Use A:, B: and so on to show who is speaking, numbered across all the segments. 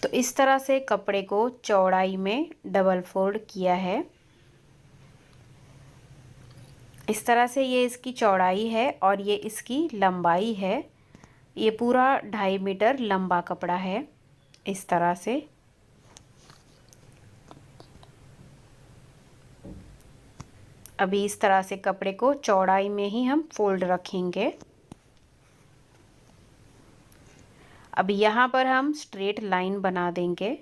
A: तो इस तरह से कपड़े को चौड़ाई में डबल फोल्ड किया है। इस तरह से ये इसकी चौड़ाई है और ये इसकी लंबाई है। ये पूरा 2.5 मीटर लंबा कपड़ा है। इस तरह से अभी इस तरह से कपड़े को चौड़ाई में ही हम फोल्ड रखेंगे। अब यहाँ पर हम स्ट्रेट लाइन बना देंगे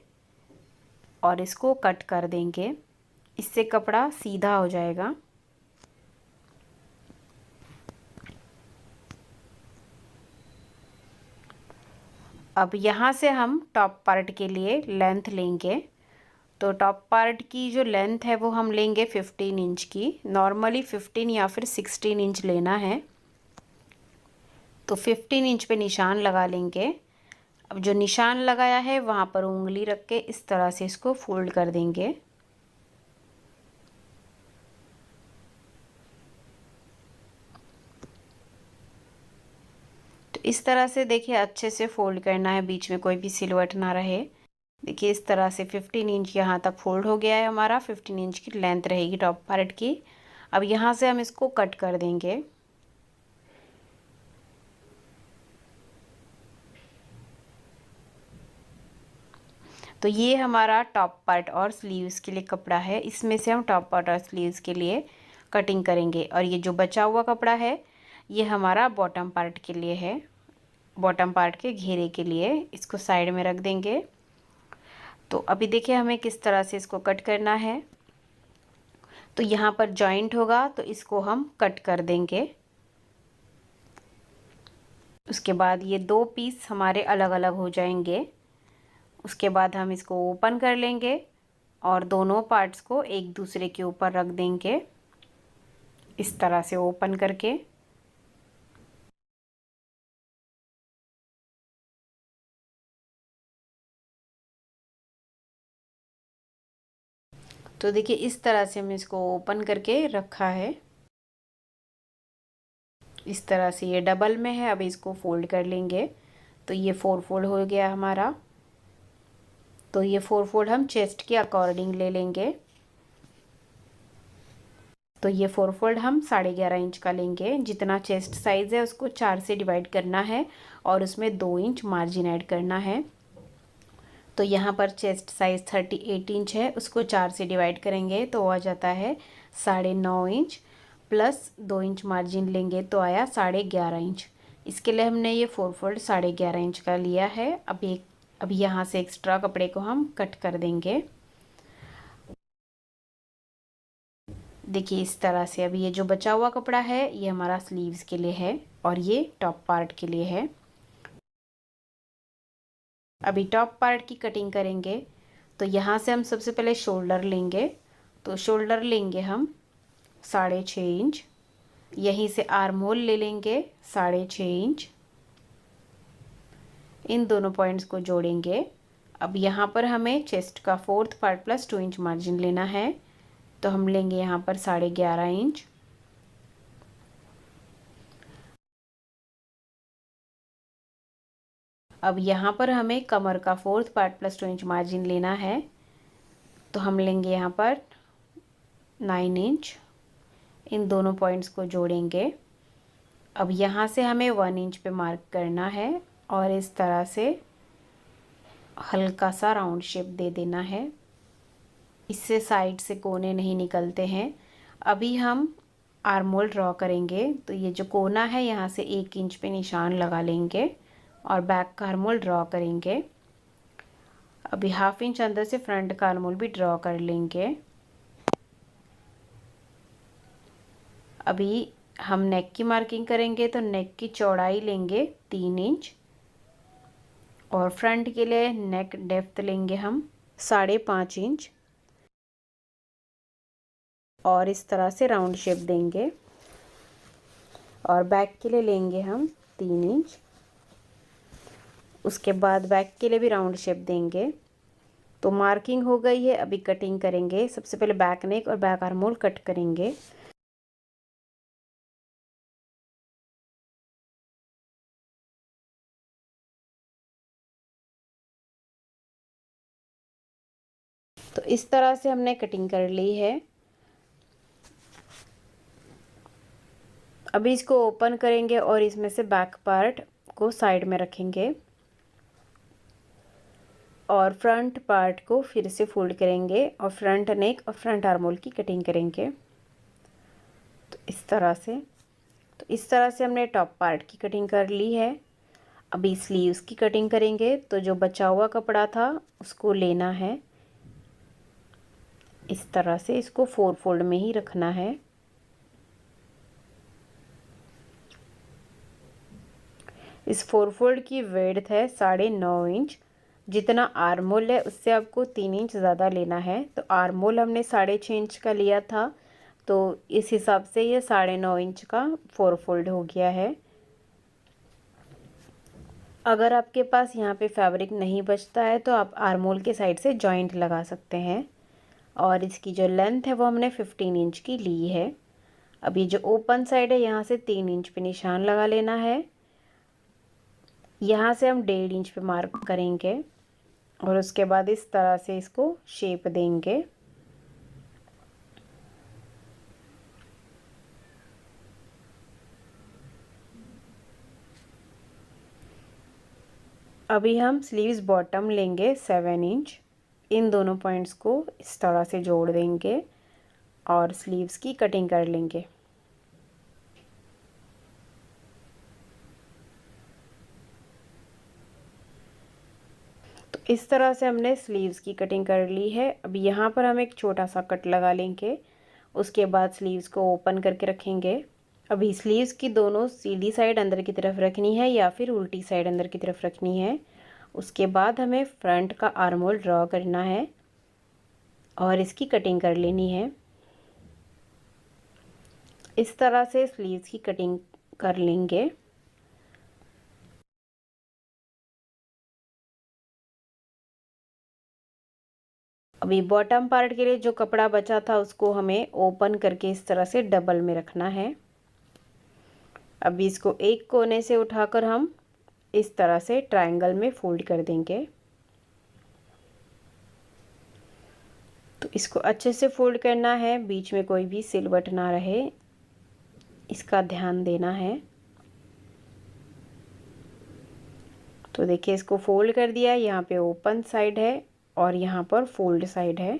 A: और इसको कट कर देंगे। इससे कपड़ा सीधा हो जाएगा। अब यहाँ से हम टॉप पार्ट के लिए लेंथ लेंगे। तो टॉप पार्ट की जो लेंथ है वो हम लेंगे 15 इंच की। नॉर्मली 15 या फिर 16 इंच लेना है। तो 15 इंच पे निशान लगा लेंगे। अब जो निशान लगाया है वहाँ पर उंगली रख के इस तरह से इसको फोल्ड कर देंगे। तो इस तरह से देखिए अच्छे से फोल्ड करना है, बीच में कोई भी सिलवट ना रहे। देखिए इस तरह से 15 इंच यहाँ तक फोल्ड हो गया है हमारा। 15 इंच की लेंथ रहेगी टॉप पार्ट की। अब यहाँ से हम इसको कट कर देंगे। तो ये हमारा टॉप पार्ट और स्लीव्स के लिए कपड़ा है। इसमें से हम टॉप पार्ट और स्लीव्स के लिए कटिंग करेंगे। और ये जो बचा हुआ कपड़ा है ये हमारा बॉटम पार्ट के लिए है। बॉटम पार्ट के घेरे के लिए इसको साइड में रख देंगे। तो अभी देखिए हमें किस तरह से इसको कट करना है। तो यहाँ पर जॉइंट होगा तो इसको हम कट कर देंगे। उसके बाद ये 2 पीस हमारे अलग अलग हो जाएंगे। उसके बाद हम इसको ओपन कर लेंगे और दोनों पार्ट्स को एक दूसरे के ऊपर रख देंगे इस तरह से ओपन करके। तो देखिए इस तरह से हमने इसको ओपन करके रखा है। इस तरह से ये डबल में है। अब इसको फोल्ड कर लेंगे। तो ये 4 फोल्ड हो गया हमारा। तो ये 4 फोल्ड हम चेस्ट के अकॉर्डिंग ले लेंगे। तो ये 4 फोल्ड हम 11.5 इंच का लेंगे। जितना चेस्ट साइज़ है उसको 4 से डिवाइड करना है और उसमें 2 इंच मार्जिन ऐड करना है। तो यहाँ पर चेस्ट साइज़ 38 इंच है, उसको 4 से डिवाइड करेंगे तो आ जाता है 9.5 इंच प्लस 2 इंच मार्जिन लेंगे तो आया 11.5 इंच। इसके लिए हमने ये 4 फोल्ड 11.5 इंच का लिया है। अभी यहाँ से एक्स्ट्रा कपड़े को हम कट कर देंगे। देखिए इस तरह से अभी ये जो बचा हुआ कपड़ा है ये हमारा स्लीव्स के लिए है और ये टॉप पार्ट के लिए है। अभी टॉप पार्ट की कटिंग करेंगे। तो यहाँ से हम सबसे पहले शोल्डर लेंगे। तो शोल्डर लेंगे हम 6.5 इंच। यहीं से आर्म होल ले लेंगे 6.5 इंच। इन दोनों पॉइंट्स को जोड़ेंगे। अब यहाँ पर हमें चेस्ट का 4th part plus 2 inch margin लेना है। तो हम लेंगे यहाँ पर 11.5 इंच। अब यहाँ पर हमें कमर का 4th part plus 2 inch margin लेना है। तो हम लेंगे यहाँ पर 9 इंच। इन दोनों पॉइंट्स को जोड़ेंगे। अब यहाँ से हमें 1 इंच पे मार्क करना है और इस तरह से हल्का सा राउंड शेप दे देना है। इससे साइड से कोने नहीं निकलते हैं। अभी हम आर्म होल ड्रॉ करेंगे। तो ये जो कोना है यहाँ से 1 इंच पे निशान लगा लेंगे और बैक का आर्म होल ड्रॉ करेंगे। अभी 1/2 इंच अंदर से फ्रंट का आर्म होल भी ड्रॉ कर लेंगे। अभी हम नेक की मार्किंग करेंगे। तो नेक की चौड़ाई लेंगे 3 इंच और फ्रंट के लिए नेक डेप्थ लेंगे हम 5.5 इंच और इस तरह से राउंड शेप देंगे। और बैक के लिए लेंगे हम 3 इंच। उसके बाद बैक के लिए भी राउंड शेप देंगे। तो मार्किंग हो गई है। अभी कटिंग करेंगे। सबसे पहले बैक नेक और बैक आर्म होल कट करेंगे। तो इस तरह से हमने कटिंग कर ली है। अभी इसको ओपन करेंगे और इसमें से बैक पार्ट को साइड में रखेंगे और फ्रंट पार्ट को फिर से फोल्ड करेंगे और फ्रंट नेक और फ्रंट आर्मोल की कटिंग करेंगे। तो इस तरह से हमने टॉप पार्ट की कटिंग कर ली है। अभी स्लीव्स की कटिंग करेंगे। तो जो बचा हुआ कपड़ा था उसको लेना है, इस तरह से इसको 4 फोल्ड में ही रखना है। इस 4 फोल्ड की विड्थ है 9.5 इंच। जितना आर्मोल है उससे आपको 3 इंच ज़्यादा लेना है। तो आर्मोल हमने 6.5 इंच का लिया था, तो इस हिसाब से ये 9.5 इंच का 4 फोल्ड हो गया है। अगर आपके पास यहाँ पे फैब्रिक नहीं बचता है तो आप आर्मोल के साइड से जॉइंट लगा सकते हैं। और इसकी जो लेंथ है वो हमने 15 इंच की ली है। अभी जो ओपन साइड है यहाँ से 3 इंच पे निशान लगा लेना है। यहाँ से हम 1.5 इंच पे मार्क करेंगे और उसके बाद इस तरह से इसको शेप देंगे। अभी हम स्लीव्स बॉटम लेंगे 7 इंच। इन दोनों पॉइंट्स को इस तरह से जोड़ देंगे और स्लीव्स की कटिंग कर लेंगे। इस तरह से हमने स्लीव्स की कटिंग कर ली है। अब यहाँ पर हम एक छोटा सा कट लगा लेंगे। उसके बाद स्लीव्स को ओपन करके रखेंगे। अभी स्लीव्स की दोनों सीधी साइड अंदर की तरफ रखनी है या फिर उल्टी साइड अंदर की तरफ रखनी है। उसके बाद हमें फ्रंट का आर्मोल ड्रॉ करना है और इसकी कटिंग कर लेनी है। इस तरह से स्लीव्स की कटिंग कर लेंगे। अभी बॉटम पार्ट के लिए जो कपड़ा बचा था उसको हमें ओपन करके इस तरह से डबल में रखना है। अभी इसको एक कोने से उठाकर हम इस तरह से ट्रायंगल में फोल्ड कर देंगे। तो इसको अच्छे से फोल्ड करना है, बीच में कोई भी सिलवट ना रहे, इसका ध्यान देना है। तो देखिए इसको फोल्ड कर दिया। यहाँ पे ओपन साइड है और यहाँ पर फोल्ड साइड है।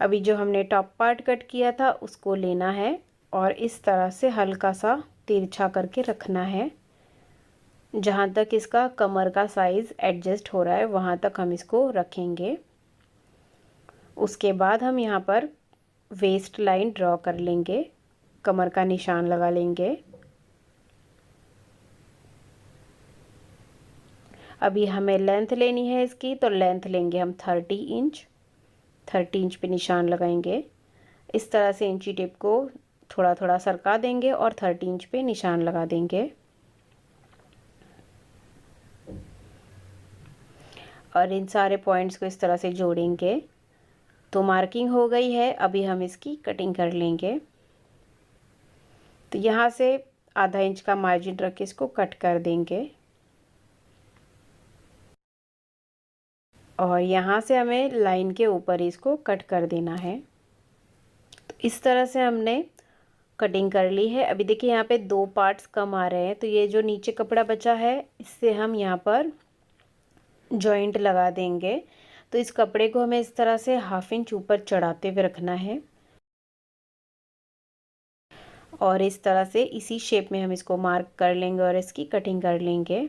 A: अभी जो हमने टॉप पार्ट कट किया था उसको लेना है और इस तरह से हल्का सा तिरछा करके रखना है। जहाँ तक इसका कमर का साइज़ एडजस्ट हो रहा है वहाँ तक हम इसको रखेंगे। उसके बाद हम यहाँ पर वेस्ट लाइन ड्रॉ कर लेंगे, कमर का निशान लगा लेंगे। अभी हमें लेंथ लेनी है इसकी, तो लेंथ लेंगे हम 30 इंच। 30 इंच पे निशान लगाएंगे। इस तरह से इंची टेप को थोड़ा थोड़ा सरका देंगे और 30 इंच पे निशान लगा देंगे। और इन सारे पॉइंट्स को इस तरह से जोड़ेंगे। तो मार्किंग हो गई है। अभी हम इसकी कटिंग कर लेंगे। तो यहाँ से आधा इंच का मार्जिन रख के इसको कट कर देंगे और यहाँ से हमें लाइन के ऊपर इसको कट कर देना है। तो इस तरह से हमने कटिंग कर ली है। अभी देखिए यहाँ पे 2 पार्ट्स कम आ रहे हैं, तो ये जो नीचे कपड़ा बचा है इससे हम यहाँ पर जॉइंट लगा देंगे। तो इस कपड़े को हमें इस तरह से 1/2 इंच ऊपर चढ़ाते हुए रखना है और इस तरह से इसी शेप में हम इसको मार्क कर लेंगे और इसकी कटिंग कर लेंगे।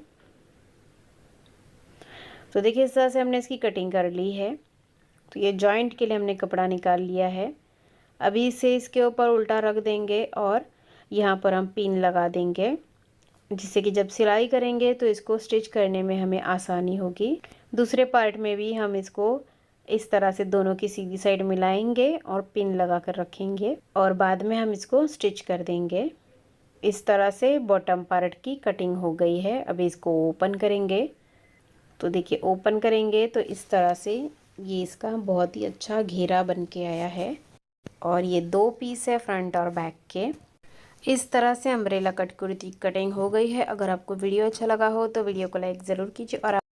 A: तो देखिए इस तरह से हमने इसकी कटिंग कर ली है। तो ये जॉइंट के लिए हमने कपड़ा निकाल लिया है। अभी इसे इसके ऊपर उल्टा रख देंगे और यहाँ पर हम पिन लगा देंगे, जिससे कि जब सिलाई करेंगे तो इसको स्टिच करने में हमें आसानी होगी। दूसरे पार्ट में भी हम इसको इस तरह से दोनों की सीधी साइड मिलाएंगे और पिन लगा कर रखेंगे और बाद में हम इसको स्टिच कर देंगे। इस तरह से बॉटम पार्ट की कटिंग हो गई है। अभी इसको ओपन करेंगे। तो देखिए ओपन करेंगे तो इस तरह से ये इसका बहुत ही अच्छा घेरा बन के आया है और ये 2 पीस है फ्रंट और बैक के। इस तरह से अम्ब्रेला कट कुर्ती कटिंग हो गई है। अगर आपको वीडियो अच्छा लगा हो तो वीडियो को लाइक ज़रूर कीजिए और